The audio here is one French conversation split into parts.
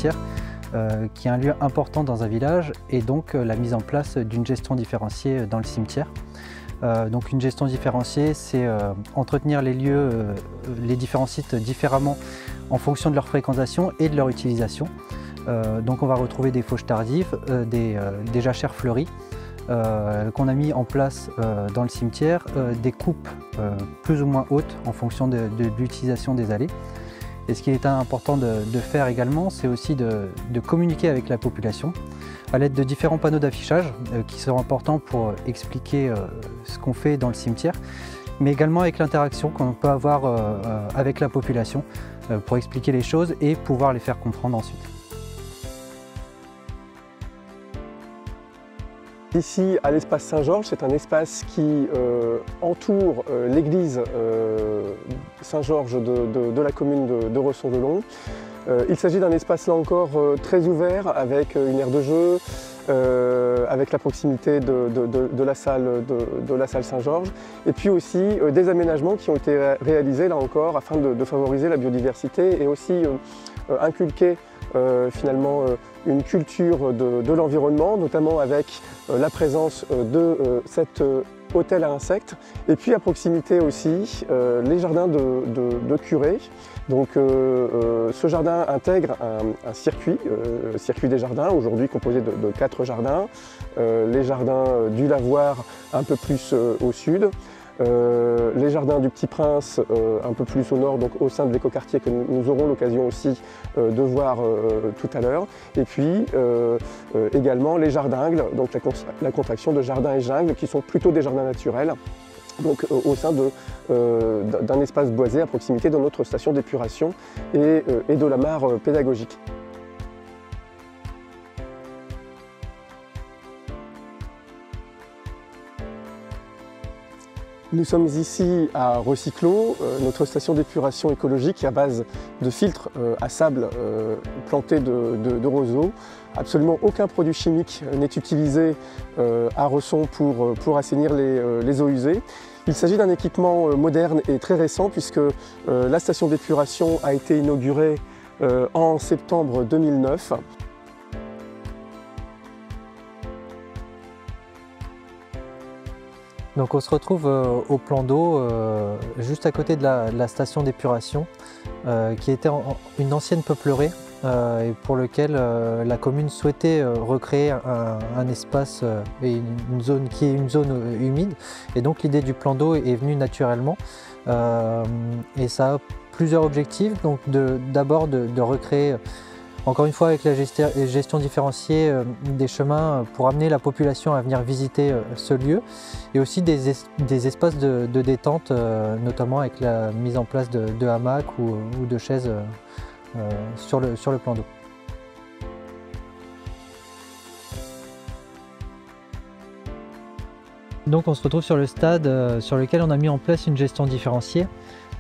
cimetière, qui est un lieu important dans un village, et donc la mise en place d'une gestion différenciée dans le cimetière. Donc une gestion différenciée, c'est entretenir les lieux, les différents sites différemment en fonction de leur fréquentation et de leur utilisation. Donc on va retrouver des fauches tardives, des jachères fleuries qu'on a mis en place dans le cimetière, des coupes plus ou moins hautes en fonction de l'utilisation des allées. Et ce qui est important de faire également, c'est aussi de communiquer avec la population à l'aide de différents panneaux d'affichage qui seront importants pour expliquer ce qu'on fait dans le cimetière, mais également avec l'interaction qu'on peut avoir avec la population pour expliquer les choses et pouvoir les faire comprendre ensuite. Ici, à l'espace Saint-Georges, c'est un espace qui entoure l'église Saint-Georges de la commune de Ressons-de-Long. Il s'agit d'un espace là encore très ouvert, avec une aire de jeu, avec la proximité de la salle Saint-Georges, et puis aussi des aménagements qui ont été réalisés là encore afin de favoriser la biodiversité et aussi inculquer finalement une culture de l'environnement, notamment avec la présence de cet hôtel à insectes, et puis à proximité aussi les jardins de curés. Donc ce jardin intègre un circuit, le circuit des jardins, aujourd'hui composé de 4 jardins, les jardins du Lavoir un peu plus au sud, les jardins du Petit Prince un peu plus au nord, donc au sein de l'écoquartier que nous aurons l'occasion aussi de voir tout à l'heure, et puis également les jardingles, donc la contraction de jardins et jungles qui sont plutôt des jardins naturels, donc au sein d'un espace boisé à proximité de notre station d'épuration et de la mare pédagogique. Nous sommes ici à Recyclo, notre station d'épuration écologique à base de filtres à sable plantés de roseaux. Absolument aucun produit chimique n'est utilisé à Ressons pour assainir les eaux usées. Il s'agit d'un équipement moderne et très récent puisque la station d'épuration a été inaugurée en septembre 2009. Donc on se retrouve au plan d'eau, juste à côté de la station d'épuration, qui était une ancienne peuplerée et pour lequel la commune souhaitait recréer un espace et une zone qui est une zone humide. Et donc l'idée du plan d'eau est venue naturellement et ça a plusieurs objectifs. Donc d'abord de recréer, encore une fois avec la gestion différenciée, des chemins pour amener la population à venir visiter ce lieu, et aussi des espaces de détente, notamment avec la mise en place de hamacs ou de chaises sur le plan d'eau. Donc on se retrouve sur le stade sur lequel on a mis en place une gestion différenciée.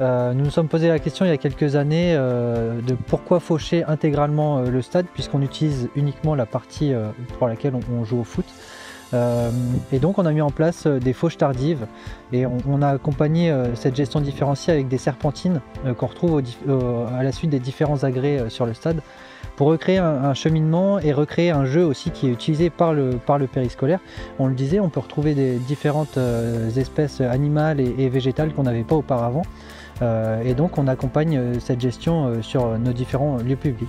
Nous nous sommes posé la question il y a quelques années de pourquoi faucher intégralement le stade, puisqu'on utilise uniquement la partie pour laquelle on joue au foot. Et donc on a mis en place des fauches tardives et on a accompagné cette gestion différenciée avec des serpentines qu'on retrouve à la suite des différents agrès sur le stade, pour recréer un cheminement et recréer un jeu aussi qui est utilisé par le périscolaire. On le disait, on peut retrouver des différentes espèces animales et végétales qu'on n'avait pas auparavant. Et donc on accompagne cette gestion sur nos différents lieux publics.